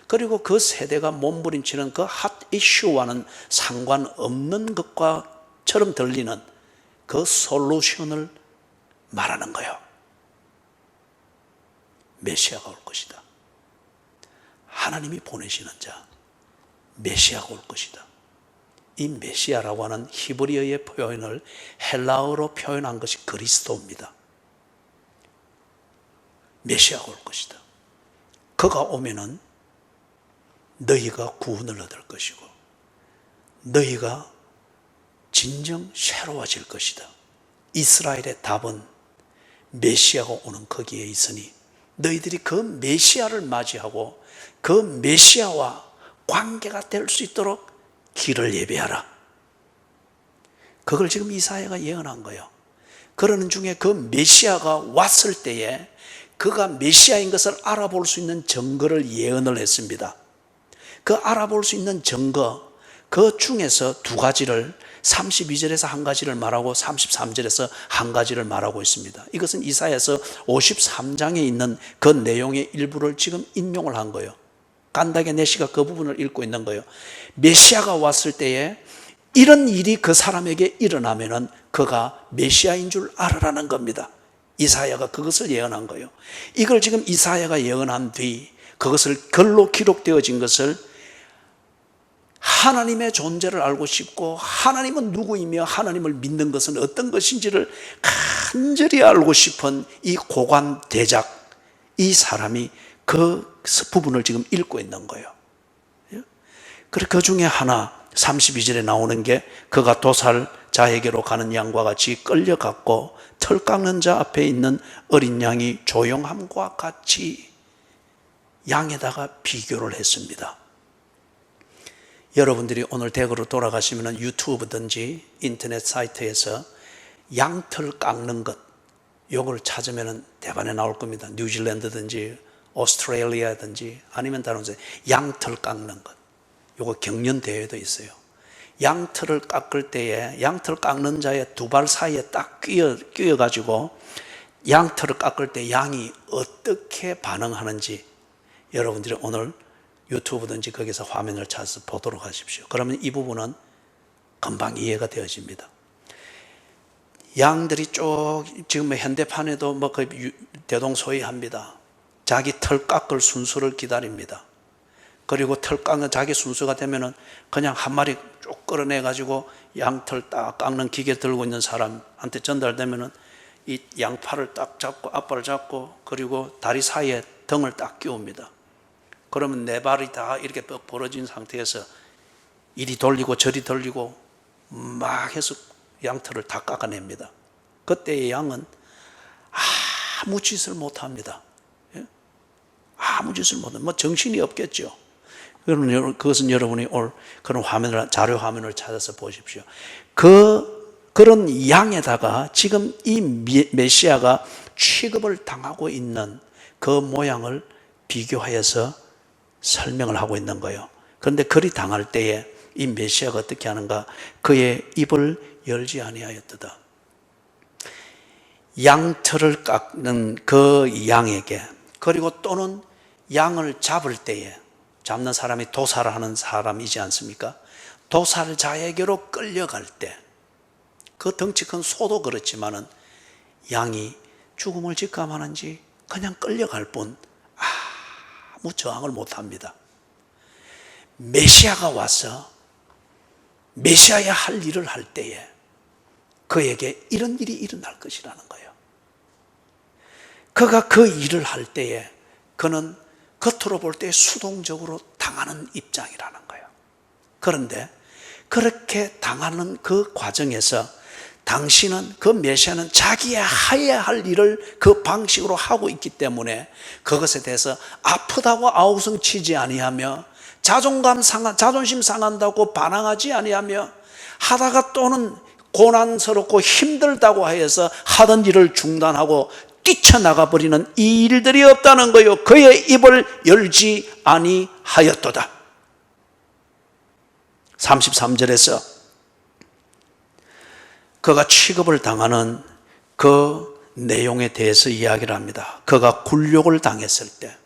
그리고 그 세대가 몸부림치는 그 핫 이슈와는 상관없는 것과처럼 들리는 그 솔루션을 말하는 거예요. 메시아가 올 것이다. 하나님이 보내시는 자, 메시아가 올 것이다. 이 메시아라고 하는 히브리어의 표현을 헬라어로 표현한 것이 그리스도입니다. 메시아가 올 것이다. 그가 오면은 너희가 구원을 얻을 것이고 너희가 진정 새로워질 것이다. 이스라엘의 답은 메시아가 오는 거기에 있으니 너희들이 그 메시아를 맞이하고 그 메시아와 관계가 될 수 있도록 길을 예배하라. 그걸 지금 이사야가 예언한 거예요. 그러는 중에 그 메시아가 왔을 때에 그가 메시아인 것을 알아볼 수 있는 증거를 예언을 했습니다. 그 알아볼 수 있는 증거, 그 중에서 두 가지를 32절에서 한 가지를 말하고 33절에서 한 가지를 말하고 있습니다. 이것은 이사야서 53장에 있는 그 내용의 일부를 지금 인용을 한 거예요. 간다게 내시가 그 부분을 읽고 있는 거예요. 메시아가 왔을 때에 이런 일이 그 사람에게 일어나면은 그가 메시아인 줄 알으라는 겁니다. 이사야가 그것을 예언한 거예요. 이걸 지금 이사야가 예언한 뒤 그것을 글로 기록되어진 것을 하나님의 존재를 알고 싶고 하나님은 누구이며 하나님을 믿는 것은 어떤 것인지를 간절히 알고 싶은 이 고관 대작, 이 사람이 그 부분을 지금 읽고 있는 거예요. 그리고 그 중에 하나 32절에 나오는 게 그가 도살 자에게로 가는 양과 같이 끌려갔고 털 깎는 자 앞에 있는 어린 양이 조용함과 같이 양에다가 비교를 했습니다. 여러분들이 오늘 댁으로 돌아가시면 유튜브든지 인터넷 사이트에서 양털 깎는 것, 요걸 찾으면 대반에 나올 겁니다. 뉴질랜드든지 오스트레일리아든지 아니면 다른 곳에 양털 깎는 것, 요거 경연 대회도 있어요. 양털을 깎을 때에 양털 깎는 자의 두 발 사이에 딱 끼어가지고 양털을 깎을 때 양이 어떻게 반응하는지 여러분들이 오늘 유튜브든지 거기서 화면을 찾아서 보도록 하십시오. 그러면 이 부분은 금방 이해가 되어집니다. 양들이 쭉 지금 현대판에도 뭐 거의 대동소이합니다. 자기 털 깎을 순서를 기다립니다. 그리고 털 깎는 자기 순서가 되면은 그냥 한 마리 쭉 끌어내 가지고 양털 딱 깎는 기계 들고 있는 사람한테 전달되면은 이 양팔을 딱 잡고 앞발을 잡고 그리고 다리 사이에 등을 딱 끼웁니다. 그러면 네 발이 다 이렇게 뻑 벌어진 상태에서 이리 돌리고 저리 돌리고 막 해서 양털을 다 깎아냅니다. 그때의 양은 아무 짓을 못합니다. 아무 짓을 못합니다. 뭐 정신이 없겠죠. 그것은 여러분이 오늘 그런 자료 화면을 찾아서 보십시오. 그런 양에다가 지금 이 메시아가 취급을 당하고 있는 그 모양을 비교하여서 설명을 하고 있는 거예요. 그런데 그리 당할 때에 이 메시아가 어떻게 하는가? 그의 입을 열지 아니하였도다. 양털을 깎는 그 양에게, 그리고 또는 양을 잡을 때에, 잡는 사람이 도사를 하는 사람이지 않습니까? 도살자에게로 끌려갈 때, 그 덩치 큰 소도 그렇지만은 양이 죽음을 직감하는지 그냥 끌려갈 뿐 아무 저항을 못합니다. 메시아가 와서 메시아의 할 일을 할 때에 그에게 이런 일이 일어날 것이라는 거예요. 그가 그 일을 할 때에 그는 겉으로 볼 때 수동적으로 당하는 입장이라는 거예요. 그런데 그렇게 당하는 그 과정에서 당신은, 그 메시아는 자기의 해야 할 일을 그 방식으로 하고 있기 때문에 그것에 대해서 아프다고 아우성치지 아니하며 자존심 상한다고 반항하지 아니하며 하다가 또는 고난스럽고 힘들다고 하여서 하던 일을 중단하고 뛰쳐나가 버리는 이 일들이 없다는 거요. 그의 입을 열지 아니하였도다. 33절에서 그가 취급을 당하는 그 내용에 대해서 이야기를 합니다. 그가 굴욕을 당했을 때,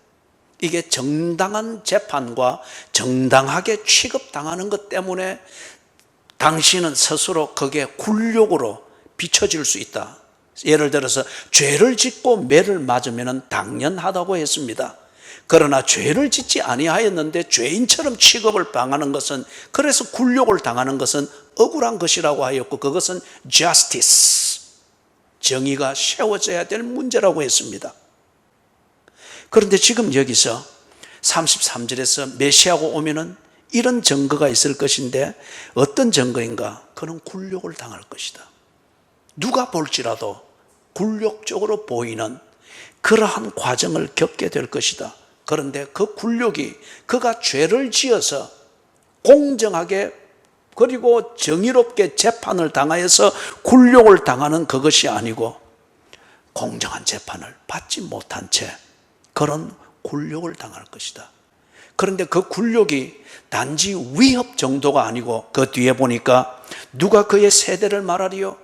이게 정당한 재판과 정당하게 취급당하는 것 때문에 당신은 스스로 그게 굴욕으로 비춰질 수 있다. 예를 들어서 죄를 짓고 매를 맞으면 당연하다고 했습니다. 그러나 죄를 짓지 아니하였는데 죄인처럼 취급을 당하는 것은, 그래서 굴욕을 당하는 것은 억울한 것이라고 하였고, 그것은 justice, 정의가 세워져야 될 문제라고 했습니다. 그런데 지금 여기서 33절에서 메시아가 오면은 이런 증거가 있을 것인데 어떤 증거인가? 그는 굴욕을 당할 것이다. 누가 볼지라도 굴욕적으로 보이는 그러한 과정을 겪게 될 것이다. 그런데 그 굴욕이 그가 죄를 지어서 공정하게 그리고 정의롭게 재판을 당하여서 굴욕을 당하는 그것이 아니고 공정한 재판을 받지 못한 채 그런 굴욕을 당할 것이다. 그런데 그 굴욕이 단지 위협 정도가 아니고 그 뒤에 보니까 누가 그의 세대를 말하리요?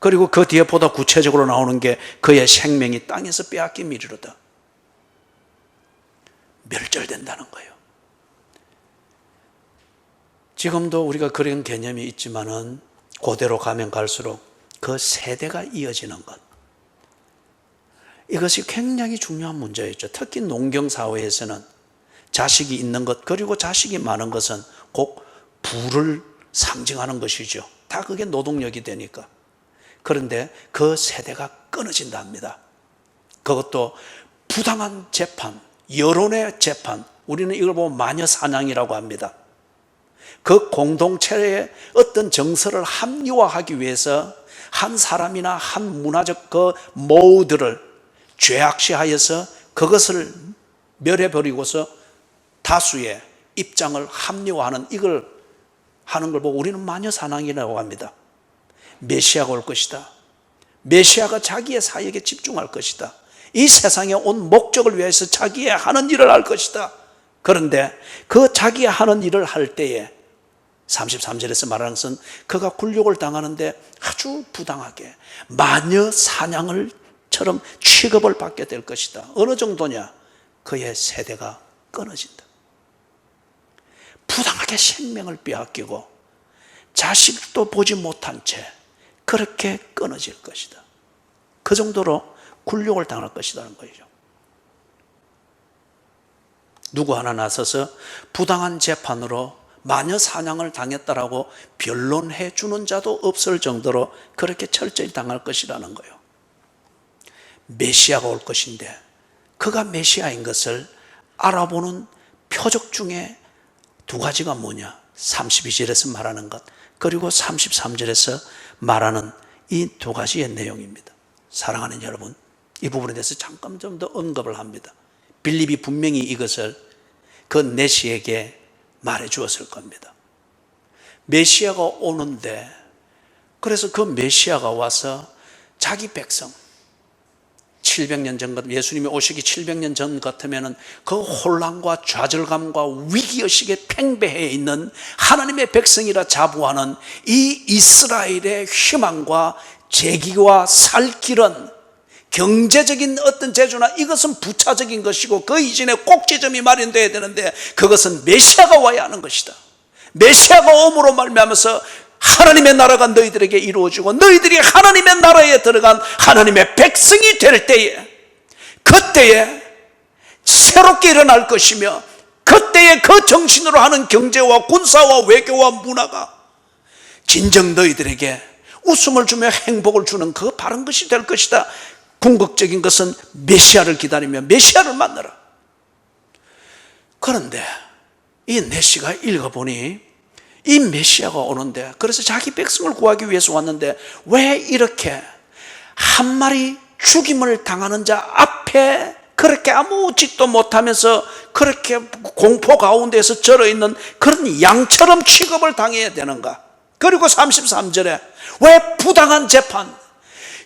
그리고 그 뒤에 보다 구체적으로 나오는 게 그의 생명이 땅에서 빼앗김이리로다. 멸절된다는 거예요. 지금도 우리가 그런 개념이 있지만은 그대로 가면 갈수록 그 세대가 이어지는 것, 이것이 굉장히 중요한 문제였죠. 특히 농경사회에서는 자식이 있는 것, 그리고 자식이 많은 것은 꼭 부를 상징하는 것이죠. 다 그게 노동력이 되니까. 그런데 그 세대가 끊어진다 합니다. 그것도 부당한 재판, 여론의 재판, 우리는 이걸 보면 마녀 사냥이라고 합니다. 그 공동체의 어떤 정서를 합리화하기 위해서 한 사람이나 한 문화적 그 모드를 죄악시하여서 그것을 멸해버리고서 다수의 입장을 합리화하는, 이걸 하는 걸 보고 우리는 마녀사냥이라고 합니다. 메시아가 올 것이다. 메시아가 자기의 사역에 집중할 것이다. 이 세상에 온 목적을 위해서 자기의 하는 일을 할 것이다. 그런데 그 자기의 하는 일을 할 때에 33절에서 말하는 것은 그가 굴욕을 당하는데 아주 부당하게 마녀 사냥을처럼 취급을 받게 될 것이다. 어느 정도냐? 그의 세대가 끊어진다. 부당하게 생명을 빼앗기고 자식도 보지 못한 채 그렇게 끊어질 것이다. 그 정도로 굴욕을 당할 것이라는 거죠. 누구 하나 나서서 부당한 재판으로 마녀 사냥을 당했다라고 변론해 주는 자도 없을 정도로 그렇게 철저히 당할 것이라는 거예요. 메시아가 올 것인데 그가 메시아인 것을 알아보는 표적 중에 두 가지가 뭐냐? 32절에서 말하는 것, 그리고 33절에서 말하는 이 두 가지의 내용입니다. 사랑하는 여러분, 이 부분에 대해서 잠깐 좀 더 언급을 합니다. 빌립이 분명히 이것을 그 내시에게 말해 주었을 겁니다. 메시아가 오는데, 그래서 그 메시아가 와서 자기 백성, 700년 전 같으면, 예수님이 오시기 700년 전 같으면 그 혼란과 좌절감과 위기의식에 팽배해 있는 하나님의 백성이라 자부하는 이 이스라엘의 희망과 재기와 살 길은 경제적인 어떤 재주나 이것은 부차적인 것이고 그 이전에 꼭지점이 마련되어야 되는데 그것은 메시아가 와야 하는 것이다. 메시아가 오므로 말미암아서 하나님의 나라가 너희들에게 이루어지고 너희들이 하나님의 나라에 들어간 하나님의 백성이 될 때에, 그때에 새롭게 일어날 것이며, 그때에 그 정신으로 하는 경제와 군사와 외교와 문화가 진정 너희들에게 웃음을 주며 행복을 주는 그 바른 것이 될 것이다. 궁극적인 것은 메시아를 기다리며 메시아를 만나라. 그런데 이 내시가 읽어보니 이 메시아가 오는데, 그래서 자기 백성을 구하기 위해서 왔는데 왜 이렇게 한 마리 죽임을 당하는 자 앞에 그렇게 아무 짓도 못하면서 그렇게 공포 가운데서 절어있는 그런 양처럼 취급을 당해야 되는가? 그리고 33절에 왜 부당한 재판,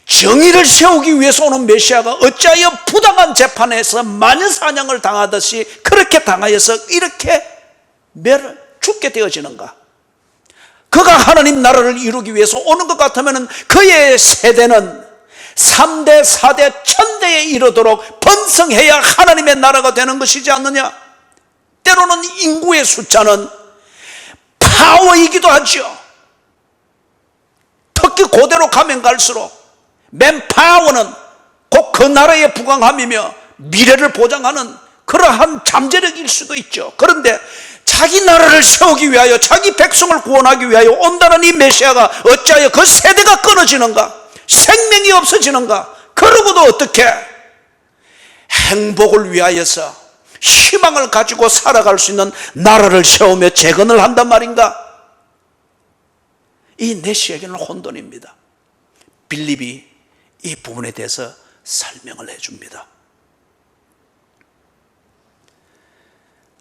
정의를 세우기 위해서 오는 메시아가 어찌하여 부당한 재판에서 마녀 사냥을 당하듯이 그렇게 당하여서 이렇게 죽게 되어지는가? 그가 하나님 나라를 이루기 위해서 오는 것 같으면 그의 세대는 3대, 4대, 1000대에 이르도록 번성해야 하나님의 나라가 되는 것이지 않느냐? 때로는 인구의 숫자는 파워이기도 하죠. 특히 고대로 가면 갈수록 맨파워는 곧 그 나라의 부강함이며 미래를 보장하는 그러한 잠재력일 수도 있죠. 그런데 자기 나라를 세우기 위하여, 자기 백성을 구원하기 위하여 온다는 이 메시아가 어찌하여 그 세대가 끊어지는가? 생명이 없어지는가? 그러고도 어떻게 행복을 위하여서 희망을 가지고 살아갈 수 있는 나라를 세우며 재건을 한단 말인가? 이 내시에게는 혼돈입니다. 빌립이 이 부분에 대해서 설명을 해줍니다.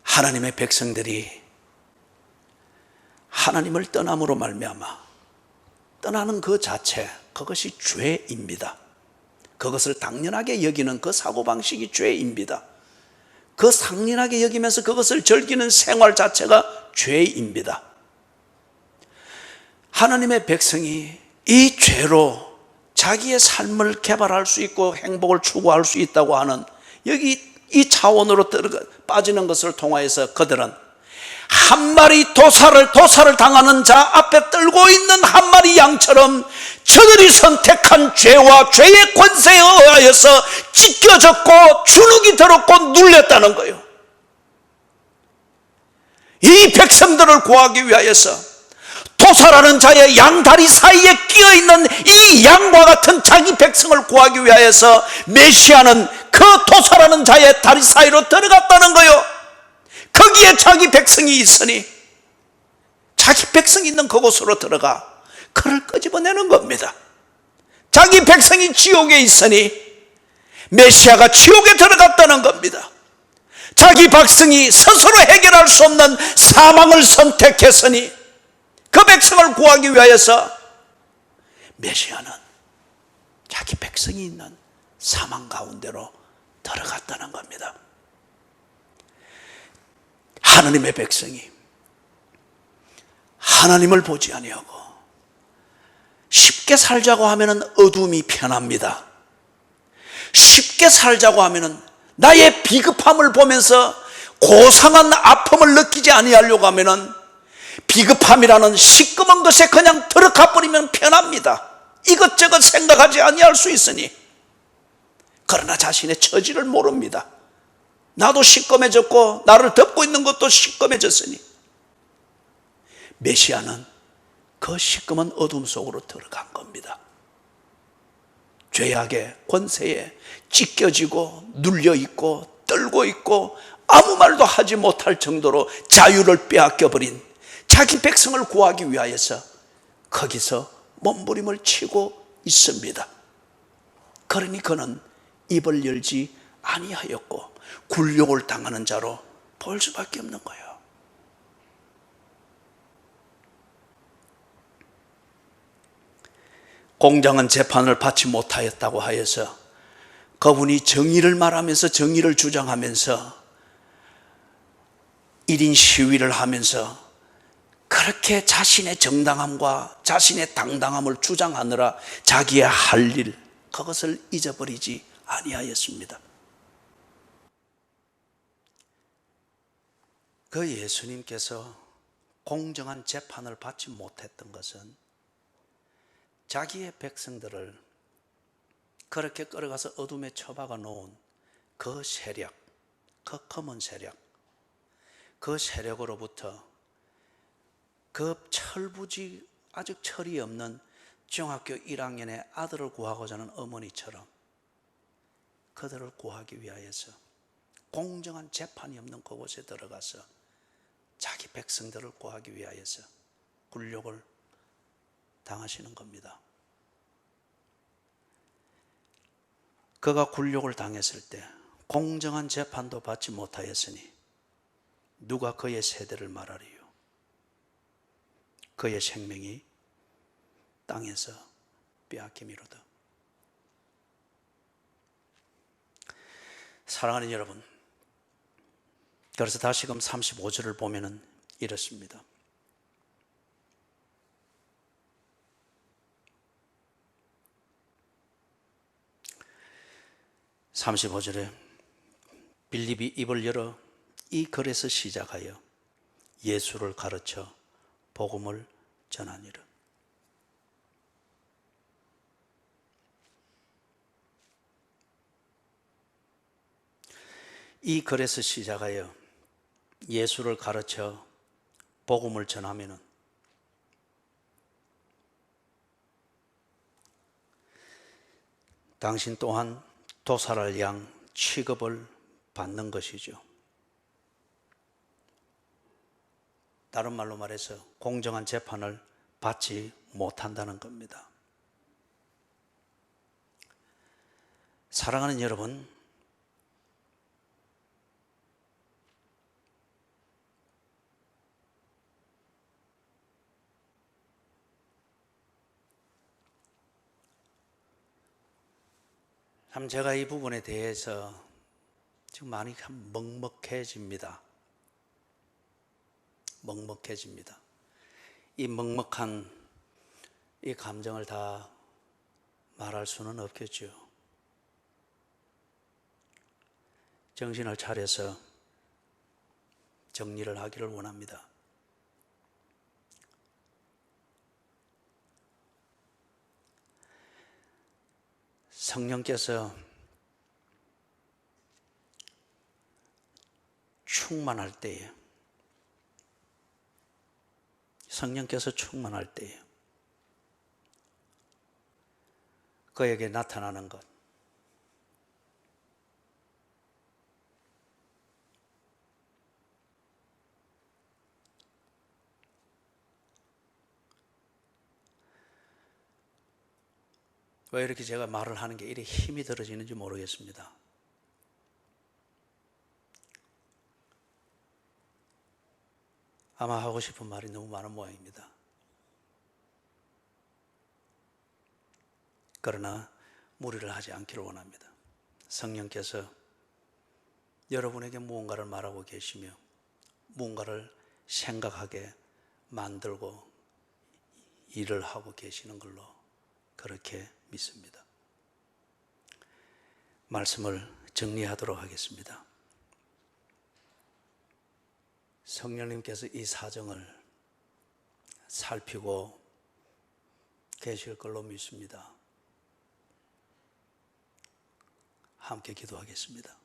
하나님의 백성들이 하나님을 떠남으로 말미암아 떠나는 그 자체, 그것이 죄입니다. 그것을 당연하게 여기는 그 사고방식이 죄입니다. 그 당연하게 여기면서 그것을 즐기는 생활 자체가 죄입니다. 하나님의 백성이 이 죄로 자기의 삶을 개발할 수 있고 행복을 추구할 수 있다고 하는 여기 이 차원으로 빠지는 것을 통하여서 그들은 한 마리 도살을 당하는 자 앞에 떨고 있는 한 마리 양처럼 저들이 선택한 죄와 죄의 권세에 의하여서 찢겨졌고 주눅이 들었고 눌렸다는 거예요. 이 백성들을 구하기 위하여서 도살하는 자의 양다리 사이에 끼어있는 이 양과 같은 자기 백성을 구하기 위하여서 메시아는 그 도살하는 자의 다리 사이로 들어갔다는 거요. 거기에 자기 백성이 있으니 자기 백성이 있는 그곳으로 들어가 그를 끄집어내는 겁니다. 자기 백성이 지옥에 있으니 메시아가 지옥에 들어갔다는 겁니다. 자기 백성이 스스로 해결할 수 없는 사망을 선택했으니 그 백성을 구하기 위하여서 메시아는 자기 백성이 있는 사망 가운데로 들어갔다는 겁니다. 하나님의 백성이 하나님을 보지 아니하고 쉽게 살자고 하면은 어둠이 편합니다. 쉽게 살자고 하면은 나의 비급함을 보면서 고상한 아픔을 느끼지 아니하려고 하면은 비급함이라는 시꺼먼 것에 그냥 들어가 버리면 편합니다. 이것저것 생각하지 아니할 수 있으니. 그러나 자신의 처지를 모릅니다. 나도 시꺼매졌고 나를 덮고 있는 것도 시꺼매졌으니 메시아는 그 시꺼먼 어둠 속으로 들어간 겁니다. 죄악의 권세에 찢겨지고 눌려있고 떨고 있고 아무 말도 하지 못할 정도로 자유를 빼앗겨버린 자기 백성을 구하기 위하여서 거기서 몸부림을 치고 있습니다. 그러니 그는 입을 열지 아니하였고 굴욕을 당하는 자로 볼 수밖에 없는 거예요. 공정한 재판을 받지 못하였다고 하여서 그분이 정의를 말하면서 정의를 주장하면서 1인 시위를 하면서 그렇게 자신의 정당함과 자신의 당당함을 주장하느라 자기의 할 일, 그것을 잊어버리지 아니하였습니다. 그 예수님께서 공정한 재판을 받지 못했던 것은 자기의 백성들을 그렇게 끌어가서 어둠에 처박아 놓은 그 세력, 그 검은 세력, 그 세력으로부터 그 철부지 아직 철이 없는 중학교 1학년의 아들을 구하고자 하는 어머니처럼 그들을 구하기 위하여서 공정한 재판이 없는 그곳에 들어가서 자기 백성들을 구하기 위하여서 굴욕을 당하시는 겁니다. 그가 굴욕을 당했을 때 공정한 재판도 받지 못하였으니 누가 그의 세대를 말하리요? 그의 생명이 땅에서 빼앗김이로다. 사랑하는 여러분, 그래서 다시금 35절을 보면은 이렇습니다. (35절에) 빌립이 입을 열어 이 글에서 시작하여 예수를 가르쳐 복음을 전하니라. 이 글에서 시작하여 예수를 가르쳐 복음을 전하면은 당신 또한 도살할 양 취급을 받는 것이죠. 다른 말로 말해서 공정한 재판을 받지 못한다는 겁니다. 사랑하는 여러분, 참 제가 이 부분에 대해서 지금 많이 먹먹해집니다. 먹먹해집니다. 이 먹먹한 이 감정을 다 말할 수는 없겠죠. 정신을 차려서 정리를 하기를 원합니다. 성령께서 충만할 때에, 성령께서 충만할 때에 그에게 나타나는 것, 왜 이렇게 제가 말을 하는 게 이렇게 힘이 들어지는지 모르겠습니다. 아마 하고 싶은 말이 너무 많은 모양입니다. 그러나 무리를 하지 않기를 원합니다. 성령께서 여러분에게 무언가를 말하고 계시며 무언가를 생각하게 만들고 일을 하고 계시는 걸로 그렇게 믿습니다. 말씀을 정리하도록 하겠습니다. 성령님께서 이 사정을 살피고 계실 걸로 믿습니다. 함께 기도하겠습니다.